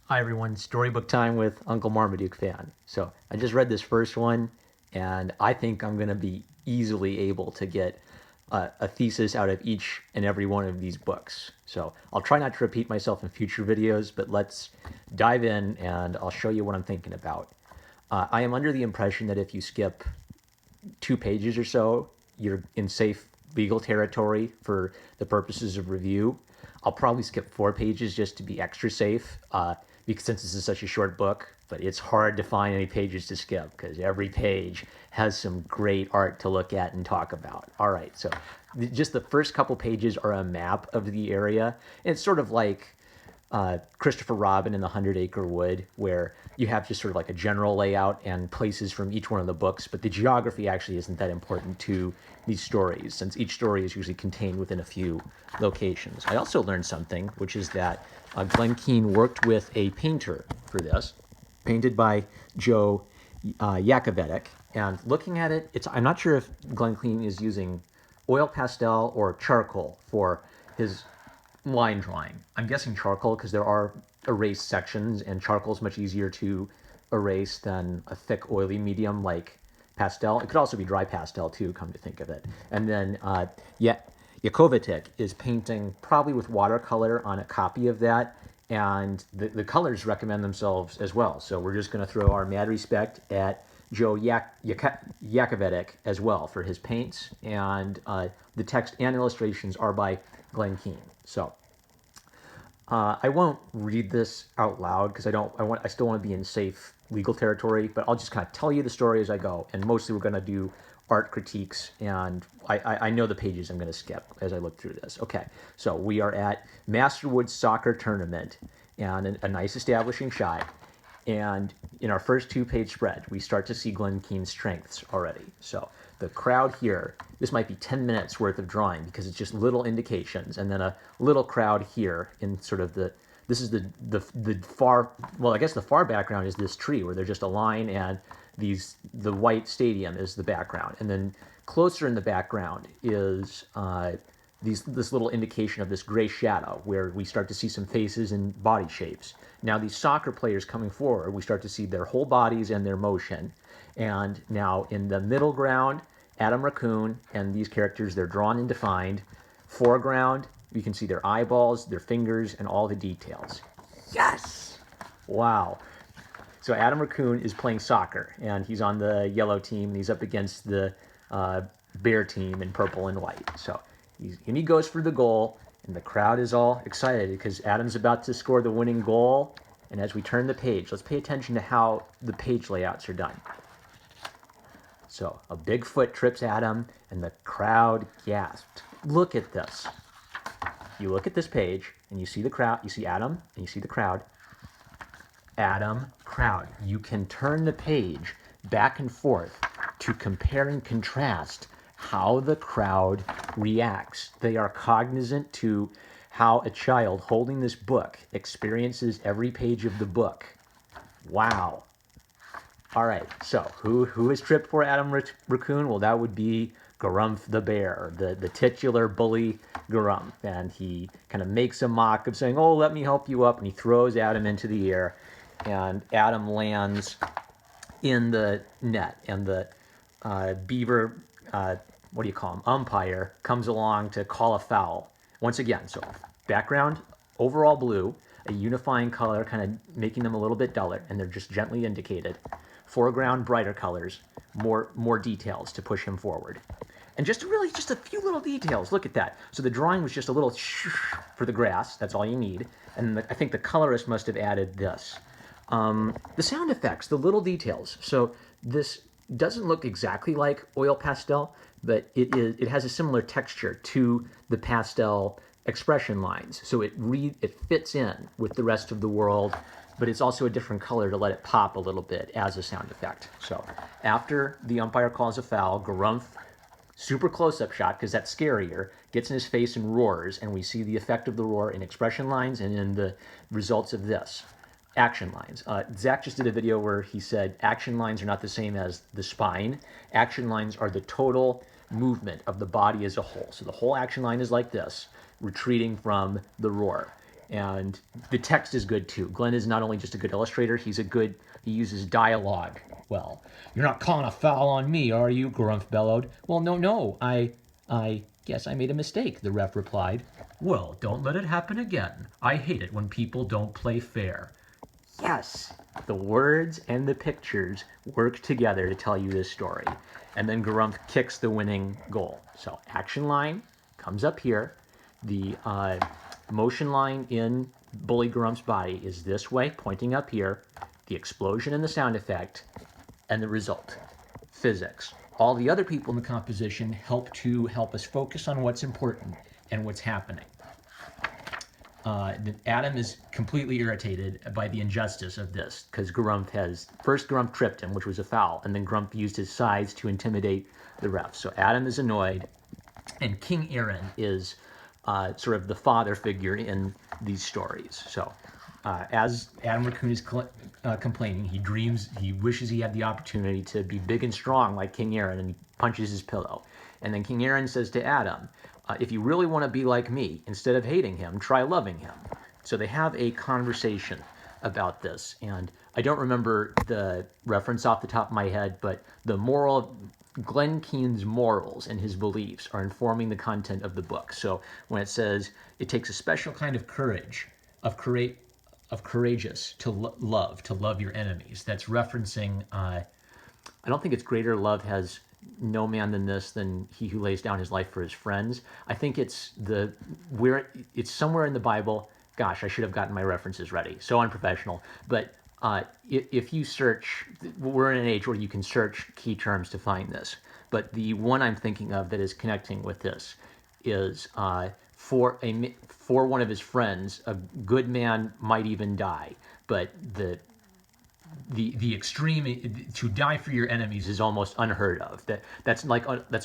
Hi everyone, storybook time with Uncle Marmaduke fan. So I just read this first one, and I think I'm going to be easily able to get a thesis out of each and every one of these books. So I'll try not to repeat myself in future videos, but let's dive in and I'll show you what I'm thinking about. I am under the impression that if you skip 2 pages or so, you're in safe legal territory for the purposes of review. I'll probably skip 4 pages just to be extra safe, because since this is such a short book, but it's hard to find any pages to skip because every page has some great art to look at and talk about. All right, so just the first couple pages are a map of the area. It's sort of like Christopher Robin in the 100 Acre Wood, where you have just sort of like a general layout and places from each one of the books, but the geography actually isn't that important to these stories, since each story is usually contained within a few locations. I also learned something, which is that Glenn Keane worked with a painter for this, painted by Joe Yakovetic. And looking at it, I'm not sure if Glenn Keane is using oil pastel or charcoal for his line drawing. I'm guessing charcoal because there are erased sections, and charcoal is much easier to erase than a thick, oily medium like pastel. It could also be dry pastel too, come to think of it. And then Yakovitic is painting probably with watercolor on a copy of that, and the colors recommend themselves as well. So we're just going to throw our mad respect at Joe Yakovitic as well for his paints, and the text and illustrations are by Glenn Keane. So I won't read this out loud because I still want to be in safe legal territory, but I'll just kind of tell you the story as I go. And mostly we're going to do art critiques, and I know the pages I'm going to skip as I look through this. Okay, so we are at Masterwood Soccer Tournament, and a nice establishing shot. And in our first 2 page spread, we start to see Glenn Keane's strengths already. So the crowd here, this might be 10 minutes worth of drawing because it's just little indications, and then a little crowd here in sort of this is the far, well, I guess the far background is this tree where there's just a line, and the white stadium is the background. And then closer in the background is this little indication of this gray shadow where we start to see some faces and body shapes. Now these soccer players coming forward, we start to see their whole bodies and their motion. And now in the middle ground, Adam Raccoon and these characters, they're drawn and defined. Foreground, you can see their eyeballs, their fingers, and all the details. Yes! Wow. So Adam Raccoon is playing soccer, and he's on the yellow team, and he's up against the bear team in purple and white. So he goes for the goal, and the crowd is all excited because Adam's about to score the winning goal. And as we turn the page, let's pay attention to how the page layouts are done. So a big foot trips Adam, and the crowd gasped. Look at this. You look at this page, and you see the crowd, you see Adam, and you see the crowd. Adam, crowd. You can turn the page back and forth to compare and contrast how the crowd reacts. They are cognizant to how a child holding this book experiences every page of the book. Wow. All right, so who is tripped for Adam Raccoon? Well, that would be Garumph the bear, the titular bully Garumph. And he kind of makes a mock of saying, oh, let me help you up. And he throws Adam into the air, and Adam lands in the net. And the beaver, what do you call him, umpire, comes along to call a foul. Once again, so background, overall blue, a unifying color, kind of making them a little bit duller, and they're just gently indicated. Foreground, brighter colors, more details to push him forward. And just a few little details. Look at that. So the drawing was just a little for the grass. That's all you need. And I think the colorist must have added this. The sound effects, the little details. So this doesn't look exactly like oil pastel, but it has a similar texture to the pastel expression lines. So it fits in with the rest of the world, but it's also a different color to let it pop a little bit as a sound effect. So after the umpire calls a foul, Garumph, super close-up shot because that's scarier, gets in his face and roars, and we see the effect of the roar in expression lines and in the results of this. Action lines. Zach just did a video where he said action lines are not the same as the spine. Action lines are the total movement of the body as a whole. So the whole action line is like this, retreating from the roar. And the text is good too. Glenn is not only just a good illustrator, he uses dialogue well. "You're not calling a foul on me, are you?" Grumpf bellowed. "Well, no, I guess I made a mistake," the ref replied. "Well, don't let it happen again. I hate it when people don't play fair." Yes, the words and the pictures work together to tell you this story. And then Grumpf kicks the winning goal. So action line comes up here. The motion line in Bully Grumph's body is this way, pointing up here. The explosion and the sound effect, and the result. Physics. All the other people in the composition help us focus on what's important and what's happening. Adam is completely irritated by the injustice of this because Grumpf tripped him, which was a foul, and then Grumpf used his size to intimidate the ref. So Adam is annoyed, and King Aaron is sort of the father figure in these stories. So as Adam Raccoon is complaining, he wishes he had the opportunity to be big and strong like King Aaron, and he punches his pillow. And then King Aaron says to Adam, "If you really want to be like me, instead of hating him, try loving him." So they have a conversation about this. And I don't remember the reference off the top of my head, but Glenn Keane's morals and his beliefs are informing the content of the book. So when it says it takes a special kind of courageous to love your enemies, that's referencing, I don't think it's greater love has no man than he who lays down his life for his friends. I think it's somewhere in the Bible. Gosh, I should have gotten my references ready. So unprofessional. But if you search, we're in an age where you can search key terms to find this. But the one I'm thinking of that is connecting with this is for one of his friends, a good man might even die. But the extreme, to die for your enemies, is almost unheard of. That's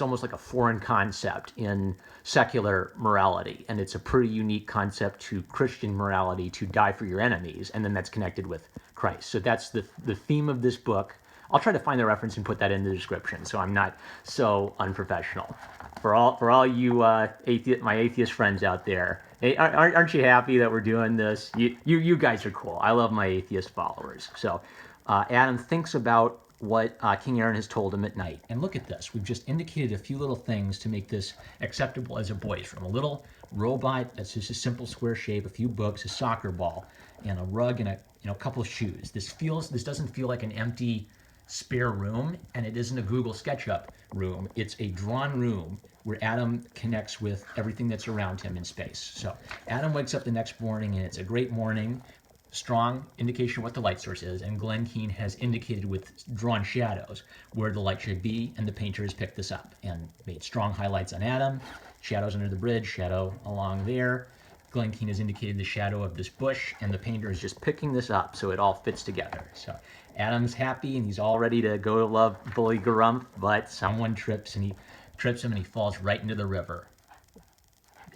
almost like a foreign concept in secular morality, and it's a pretty unique concept to Christian morality, to die for your enemies, and then that's connected with Christ. So that's the theme of this book. I'll try to find the reference and put that in the description, so I'm not so unprofessional. For all you my atheist friends out there, hey, aren't you happy that we're doing this? You guys are cool. I love my atheist followers. So Adam thinks about what King Aaron has told him at night. And look at this. We've just indicated a few little things to make this acceptable as a boy's room. A little robot that's just a simple square shape, a few books, a soccer ball, and a rug, and a couple of shoes. This doesn't feel like an empty spare room, and it isn't a Google SketchUp room. It's a drawn room where Adam connects with everything that's around him in space. So Adam wakes up the next morning, and it's a great morning. Strong indication of what the light source is, and Glenn Keane has indicated with drawn shadows where the light should be, and the painter has picked this up and made strong highlights on Adam, shadows under the bridge, shadow along there. Glenn Keane has indicated the shadow of this bush, and the painter is just picking this up so it all fits together. So Adam's happy, and he's all ready to go to love Bully Grumpf, but someone trips him, and he falls right into the river.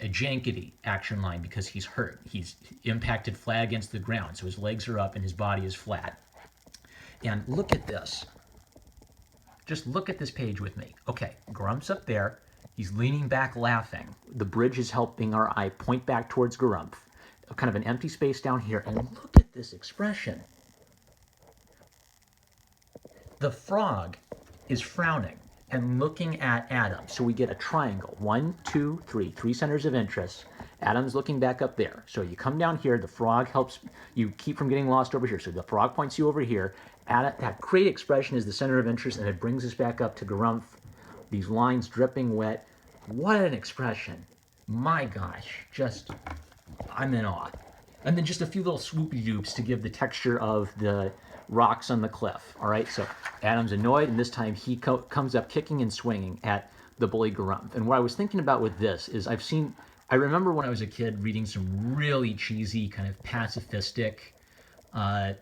A jankety action line because he's hurt. He's impacted flat against the ground, so his legs are up and his body is flat. And look at this. Just look at this page with me. Okay, Grumph's up there. He's leaning back laughing. The bridge is helping our eye point back towards Grumpf. Kind of an empty space down here. And look at this expression. The frog is frowning and looking at Adam. So we get a triangle. 1, 2, 3. 3 centers of interest. Adam's looking back up there. So you come down here. The frog helps you keep from getting lost over here. So the frog points you over here. That great expression is the center of interest, and it brings us back up to Grumpf. These lines dripping wet. What an expression. My gosh. I'm in awe. And then just a few little swoopy doops to give the texture of the rocks on the cliff. All right, so Adam's annoyed, and this time he comes up kicking and swinging at the Bully Grumpf. And what I was thinking about with this is I remember when I was a kid reading some really cheesy, kind of pacifistic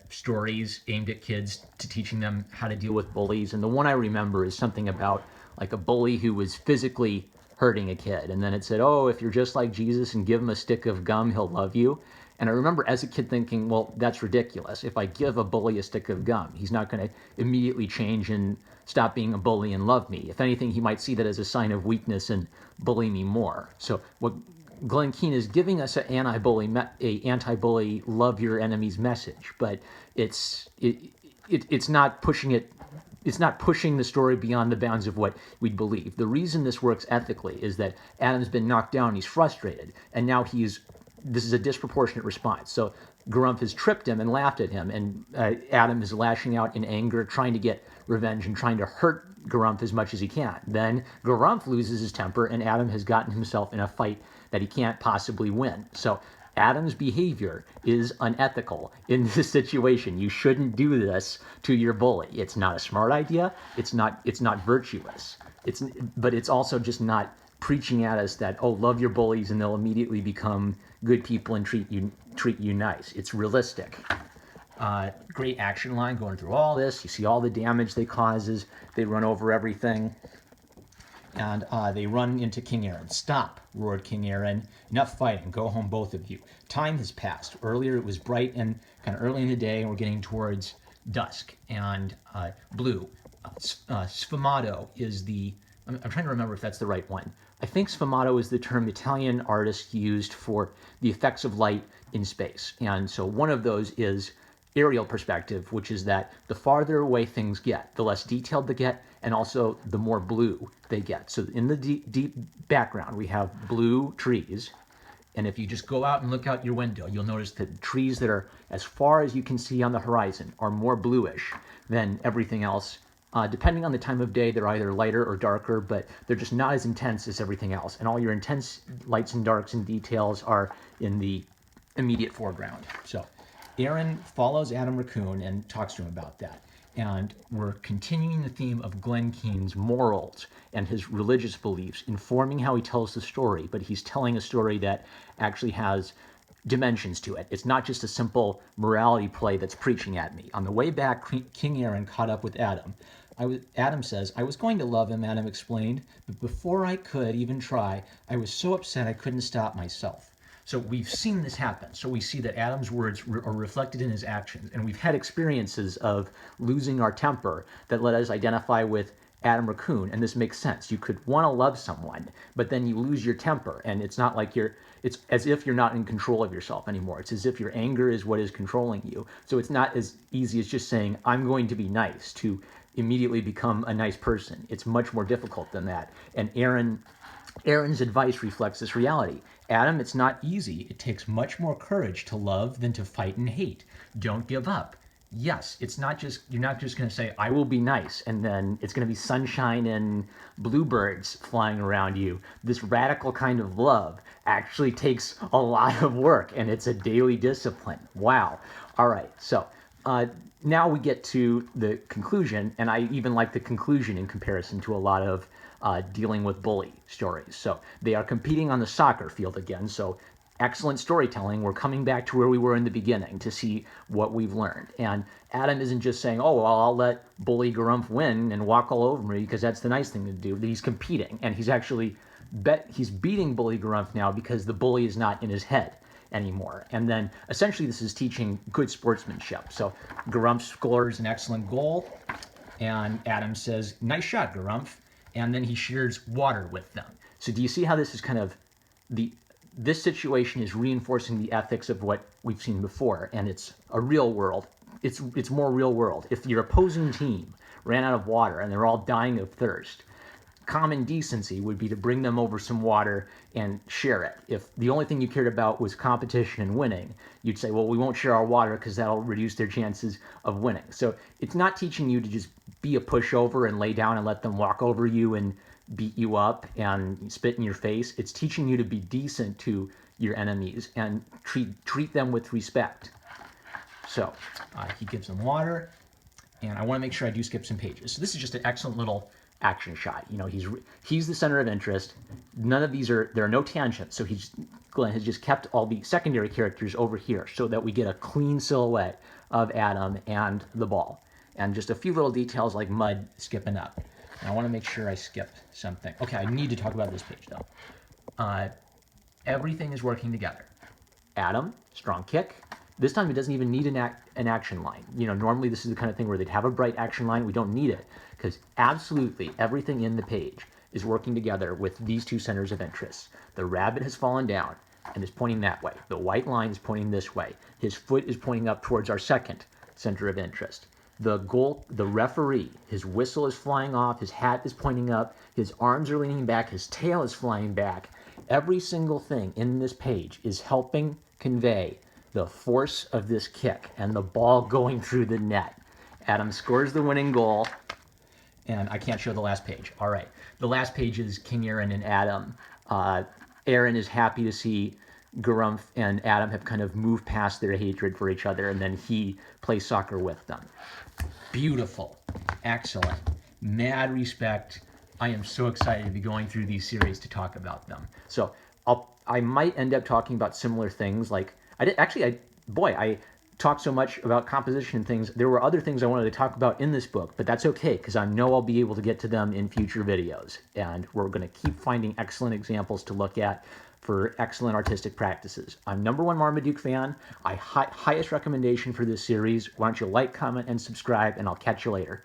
stories aimed at kids to teaching them how to deal with bullies. And the one I remember is something about like a bully who was physically hurting a kid. And then it said, oh, if you're just like Jesus and give him a stick of gum, he'll love you. And I remember as a kid thinking, well, that's ridiculous. If I give a bully a stick of gum, he's not going to immediately change and stop being a bully and love me. If anything, he might see that as a sign of weakness and bully me more. So what Glenn Keane is giving us a anti-bully love your enemies message, but it's not pushing it. It's not pushing the story beyond the bounds of what we'd believe. The reason this works ethically is that Adam's been knocked down, he's frustrated, and now this is a disproportionate response. So Grumph has tripped him and laughed at him, and Adam is lashing out in anger, trying to get revenge and trying to hurt Grumph as much as he can. Then Grumph loses his temper, and Adam has gotten himself in a fight that he can't possibly win. So Adam's behavior is unethical in this situation. You shouldn't do this to your bully. It's not a smart idea. It's not virtuous. But it's also just not preaching at us that, oh, love your bullies and they'll immediately become good people and treat you nice. It's realistic. Great action line going through all this. You see all the damage they causes. They run over everything. And they run into King Aaron. Stop, roared King Aaron. Enough fighting. Go home, both of you. Time has passed. Earlier it was bright and kind of early in the day, and we're getting towards dusk. And blue. Sfumato is the... I'm trying to remember if that's the right one. I think sfumato is the term Italian artists used for the effects of light in space. And so one of those is aerial perspective, which is that the farther away things get, the less detailed they get, and also the more blue they get. So in the deep background, we have blue trees. And if you just go out and look out your window, you'll notice that trees that are as far as you can see on the horizon are more bluish than everything else. Depending on the time of day, they're either lighter or darker, but they're just not as intense as everything else. And all your intense lights and darks and details are in the immediate foreground. So Aaron follows Adam Raccoon and talks to him about that. And we're continuing the theme of Glenn Keane's morals and his religious beliefs, informing how he tells the story, but he's telling a story that actually has dimensions to it. It's not just a simple morality play that's preaching at me. On the way back, King Aaron caught up with Adam. Adam says, I was going to love him, Adam explained, but before I could even try, I was so upset I couldn't stop myself. So we've seen this happen. So we see that Adam's words are reflected in his actions. And we've had experiences of losing our temper that let us identify with Adam Raccoon. And this makes sense. You could want to love someone, but then you lose your temper. And it's not like it's as if you're not in control of yourself anymore. It's as if your anger is what is controlling you. So it's not as easy as just saying, I'm going to be nice, to immediately become a nice person. It's much more difficult than that. And Aaron's advice reflects this reality. Adam, it's not easy. It takes much more courage to love than to fight and hate. Don't give up. Yes, you're not just going to say, I will be nice, and then it's going to be sunshine and bluebirds flying around you. This radical kind of love actually takes a lot of work, and it's a daily discipline. Wow. All right, so now we get to the conclusion, and I even like the conclusion in comparison to a lot of dealing with bully stories. So they are competing on the soccer field again. So excellent storytelling. We're coming back to where we were in the beginning to see what we've learned. And Adam isn't just saying, oh, well, I'll let bully Grumph win and walk all over me because that's the nice thing to do. He's competing, and he's actually he's beating bully Grumph now because the bully is not in his head anymore. And then essentially this is teaching good sportsmanship. So Grumph scores an excellent goal, and Adam says, nice shot, Grumph. And then he shares water with them. So do you see how this is kind of this situation is reinforcing the ethics of what we've seen before, and it's a real world. It's more real world. If your opposing team ran out of water and they're all dying of thirst, common decency would be to bring them over some water and share it. If the only thing you cared about was competition and winning, you'd say, well, we won't share our water because that'll reduce their chances of winning. So it's not teaching you to just be a pushover and lay down and let them walk over you and beat you up and spit in your face. It's teaching you to be decent to your enemies and treat them with respect. So he gives them water, and I want to make sure I do skip some pages. So this is just an excellent little action shot. You know, he's the center of interest. None of these there are no tangents. So Glenn has just kept all the secondary characters over here so that we get a clean silhouette of Adam and the ball. And just a few little details like mud skipping up. And I want to make sure I skip something. Okay, I need to talk about this page though. Everything is working together. Adam, strong kick. This time it doesn't even need an action line. You know, normally this is the kind of thing where they'd have a bright action line. We don't need it because absolutely everything in the page is working together with these two centers of interest. The rabbit has fallen down and is pointing that way. The white line is pointing this way. His foot is pointing up towards our second center of interest. The referee, his whistle is flying off, his hat is pointing up, his arms are leaning back, his tail is flying back. Every single thing in this page is helping convey the force of this kick and the ball going through the net. Adam scores the winning goal, and I can't show the last page. All right, the last page is King Aaron and Adam. Aaron is happy to see Garumph and Adam have kind of moved past their hatred for each other, and then he plays soccer with them. Beautiful, excellent, mad respect. I am so excited to be going through these series to talk about them. So I might end up talking about similar things. Like I talked so much about composition and things. There were other things I wanted to talk about in this book, but that's okay because I know I'll be able to get to them in future videos. And we're going to keep finding excellent examples to look at for excellent artistic practices. I'm #1 Marmaduke fan. Highest recommendation for this series. Why don't you like, comment, and subscribe, and I'll catch you later.